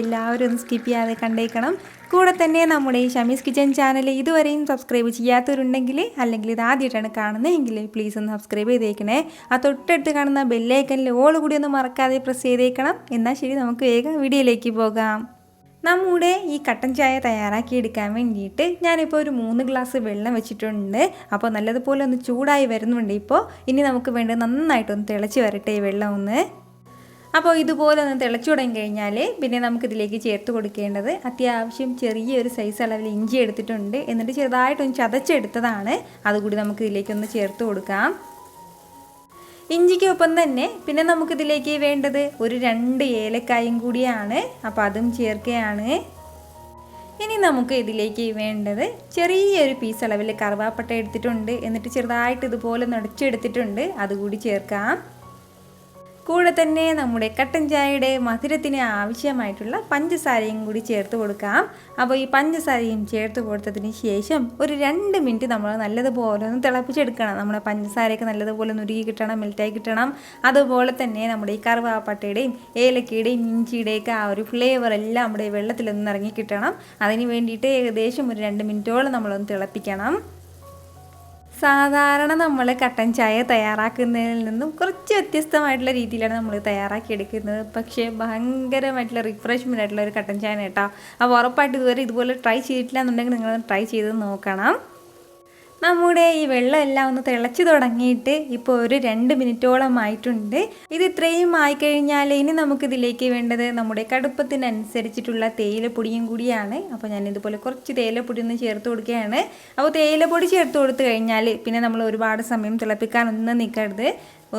എല്ലാവരും ഒന്ന് സ്കിപ്പ് ചെയ്യാതെ കണ്ടേക്കണം. കൂടെ തന്നെ നമ്മുടെ ഈ ഷമീസ് കിച്ചൻ ചാനൽ ഇതുവരെയും സബ്സ്ക്രൈബ് ചെയ്യാത്തവരുണ്ടെങ്കിൽ അല്ലെങ്കിൽ ഇത് ആദ്യമായിട്ടാണ് കാണുന്നതെങ്കിൽ പ്ലീസ് ഒന്ന് സബ്സ്ക്രൈബ് ചെയ്തേക്കണേ. ആ തൊട്ടടുത്ത് കാണുന്ന ബെല്ലൈക്കനിൽ ഓൾ കൂടി ഒന്ന് മറക്കാതെ പ്രസ് ചെയ്തേക്കണം. എന്നാൽ ശരി, നമുക്ക് വേഗം വീഡിയോയിലേക്ക് പോകാം. നമ്മുടെ ഈ കട്ടൻ ചായ തയ്യാറാക്കിയെടുക്കാൻ വേണ്ടിയിട്ട് ഞാനിപ്പോൾ ഒരു 3 ഗ്ലാസ് വെള്ളം വെച്ചിട്ടുണ്ട്. അപ്പോൾ നല്ലതുപോലെ ഒന്ന് ചൂടായി വരുന്നുണ്ട്. ഇപ്പോൾ ഇനി നമുക്ക് വേണ്ടത് നന്നായിട്ടൊന്ന് തിളച്ച് വരട്ടെ ഈ വെള്ളം ഒന്ന്. അപ്പോൾ ഇതുപോലെ ഒന്ന് തിളച്ചു തുടങ്ങി കഴിഞ്ഞാൽ പിന്നെ നമുക്കിതിലേക്ക് ചേർത്ത് കൊടുക്കേണ്ടത് അത്യാവശ്യം ചെറിയൊരു സൈസ് അളവിൽ ഇഞ്ചി എടുത്തിട്ടുണ്ട്. എന്നിട്ട് ചെറുതായിട്ടൊന്ന് ചതച്ചെടുത്തതാണ്. അതുകൂടി നമുക്കിതിലേക്കൊന്ന് ചേർത്ത് കൊടുക്കാം. ഇഞ്ചിക്കൊപ്പം തന്നെ പിന്നെ നമുക്കിതിലേക്ക് വേണ്ടത് ഒരു 2 ഏലക്കായും കൂടിയാണ്. അപ്പോൾ അതും ചേർക്കുകയാണ്. ഇനി നമുക്ക് ഇതിലേക്ക് വേണ്ടത് ചെറിയൊരു പീസ് അളവിൽ കറുവാപ്പട്ട എടുത്തിട്ടുണ്ട്. എന്നിട്ട് ചെറുതായിട്ട് ഇതുപോലെ നുടച്ചെടുത്തിട്ടുണ്ട്. അതുകൂടി ചേർക്കാം. കൂടെ തന്നെ നമ്മുടെ കട്ടൻ ചായയുടെ മധുരത്തിന് ആവശ്യമായിട്ടുള്ള പഞ്ചസാരയും കൂടി ചേർത്ത് കൊടുക്കാം. അപ്പോൾ ഈ പഞ്ചസാരയും ചേർത്ത് കൊടുത്തതിന് ശേഷം ഒരു 2 മിനിറ്റ് നമ്മൾ നല്ലതുപോലെ ഒന്ന് തിളപ്പിച്ചെടുക്കണം. നമ്മുടെ പഞ്ചസാരയൊക്കെ നല്ലതുപോലെ ഒന്ന് ഉരുകി കിട്ടണം, മെൽറ്റായി കിട്ടണം. അതുപോലെ തന്നെ നമ്മുടെ ഈ കറുവാപ്പട്ടയുടെയും ഏലക്കയുടെയും ഇഞ്ചിയുടെയൊക്കെ ആ ഒരു ഫ്ലേവർ എല്ലാം നമ്മുടെ വെള്ളത്തിലൊന്ന് ഇറങ്ങി കിട്ടണം. അതിന് വേണ്ടിയിട്ട് ഏകദേശം ഒരു 2 മിനിറ്റോളം നമ്മളൊന്ന് തിളപ്പിക്കണം. സാധാരണ നമ്മൾ കട്ടൻ ചായ തയ്യാറാക്കുന്നതിൽ നിന്നും കുറച്ച് വ്യത്യസ്തമായിട്ടുള്ള രീതിയിലാണ് നമ്മൾ തയ്യാറാക്കിയെടുക്കുന്നത്. പക്ഷേ ഭയങ്കരമായിട്ടുള്ള റിഫ്രഷ്മെൻ്റ് ആയിട്ടുള്ള ഒരു കട്ടൻ ചായ കേട്ടോ. അപ്പോൾ ഉറപ്പായിട്ട് ഇതുവരെ ഇതുപോലെ ട്രൈ ചെയ്തിട്ടില്ല എന്നുണ്ടെങ്കിൽ നിങ്ങൾ ട്രൈ ചെയ്ത് നോക്കണം. നമ്മുടെ ഈ വെള്ളം എല്ലാം ഒന്ന് തിളച്ച് തുടങ്ങിയിട്ട് ഇപ്പോൾ ഒരു 2 മിനിറ്റോളം ആയിട്ടുണ്ട്. ഇത് ഇത്രയും ആയിക്കഴിഞ്ഞാൽ ഇനി നമുക്കിതിലേക്ക് വേണ്ടത് നമ്മുടെ കടുപ്പത്തിനനുസരിച്ചിട്ടുള്ള തേയിലപ്പൊടിയും കൂടിയാണ്. അപ്പോൾ ഞാൻ ഇതുപോലെ കുറച്ച് തേയിലപ്പൊടി ഒന്ന് ചേർത്ത് കൊടുക്കുകയാണ്. അപ്പോൾ തേയിലപ്പൊടി ചേർത്ത് കൊടുത്തു കഴിഞ്ഞാൽ പിന്നെ നമ്മൾ ഒരുപാട് സമയം തിളപ്പിക്കാനൊന്നും നിൽക്കരുത്.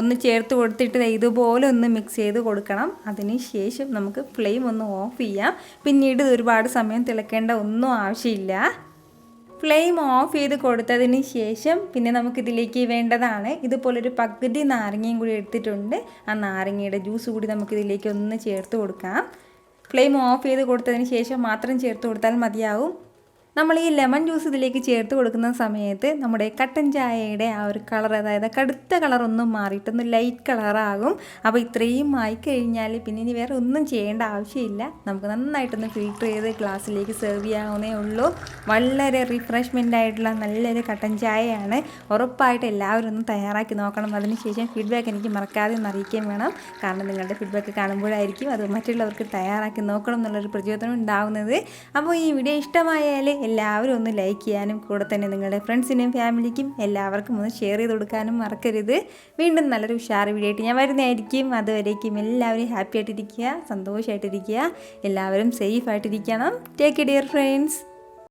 ഒന്ന് ചേർത്ത് കൊടുത്തിട്ട് ഇതുപോലെ ഒന്ന് മിക്സ് ചെയ്ത് കൊടുക്കണം. അതിന് ശേഷം നമുക്ക് ഫ്ലെയിം ഒന്ന് ഓഫ് ചെയ്യാം. പിന്നീട് ഒരുപാട് സമയം തിളക്കേണ്ട ഒന്നും ആവശ്യമില്ല. ഫ്ലെയിം ഓഫ് ചെയ്ത് കൊടുത്തതിന് ശേഷം പിന്നെ നമുക്കിതിലേക്ക് വേണ്ടതാണ് ഇതുപോലൊരു പകുതി നാരങ്ങയും കൂടി എടുത്തിട്ടുണ്ട്. ആ നാരങ്ങയുടെ ജ്യൂസ് കൂടി നമുക്കിതിലേക്ക് ഒന്ന് ചേർത്ത് കൊടുക്കാം. ഫ്ലെയിം ഓഫ് ചെയ്ത് കൊടുത്തതിന് ശേഷം മാത്രം ചേർത്ത് കൊടുത്താൽ മതിയാവും. നമ്മൾ ഈ ലെമൺ ജ്യൂസ് ഇതിലേക്ക് ചേർത്ത് കൊടുക്കുന്ന സമയത്ത് നമ്മുടെ കട്ടൻ ചായയുടെ ആ ഒരു കളർ, അതായത് കടുത്ത കളറൊന്നും മാറിയിട്ടൊന്ന് ലൈറ്റ് കളറാകും. അപ്പോൾ ഇത്രയും ആയിക്കഴിഞ്ഞാൽ പിന്നെ ഇനി വേറെ ഒന്നും ചെയ്യേണ്ട ആവശ്യമില്ല. നമുക്ക് നന്നായിട്ടൊന്ന് ഫിൽറ്റർ ചെയ്ത് ഗ്ലാസ്സിലേക്ക് സെർവ് ചെയ്യാവുന്നേ ഉള്ളൂ. വളരെ റിഫ്രഷ്മെൻ്റ് ആയിട്ടുള്ള നല്ലൊരു കട്ടൻ ചായയാണ്. ഉറപ്പായിട്ട് എല്ലാവരും ഒന്ന് തയ്യാറാക്കി നോക്കണം. അതിനുശേഷം ഫീഡ്ബാക്ക് എനിക്ക് മറക്കാതെ ഒന്ന് അറിയിക്കുകയും വേണം. കാരണം നിങ്ങളുടെ ഫീഡ്ബാക്ക് കാണുമ്പോഴായിരിക്കും അത് മറ്റുള്ളവർക്ക് തയ്യാറാക്കി നോക്കണം എന്നുള്ളൊരു പ്രചോദനം ഉണ്ടാകുന്നത്. അപ്പോൾ ഈ വീഡിയോ ഇഷ്ടമായാൽ എല്ലാവരും ഒന്ന് ലൈക്ക് ചെയ്യാനും കൂടെ തന്നെ നിങ്ങളുടെ ഫ്രണ്ട്സിനും ഫാമിലിക്കും എല്ലാവർക്കും ഒന്ന് ഷെയർ ചെയ്ത് കൊടുക്കാനും മറക്കരുത്. വീണ്ടും നല്ലൊരു ഉഷാർ വീഡിയോ ആയിട്ട് ഞാൻ വരുന്നതായിരിക്കും. അതുവരേക്കും എല്ലാവരും ഹാപ്പി ആയിട്ടിരിക്കുക, സന്തോഷമായിട്ടിരിക്കുക, എല്ലാവരും സേഫ് ആയിട്ടിരിക്കണം. Take care dear friends.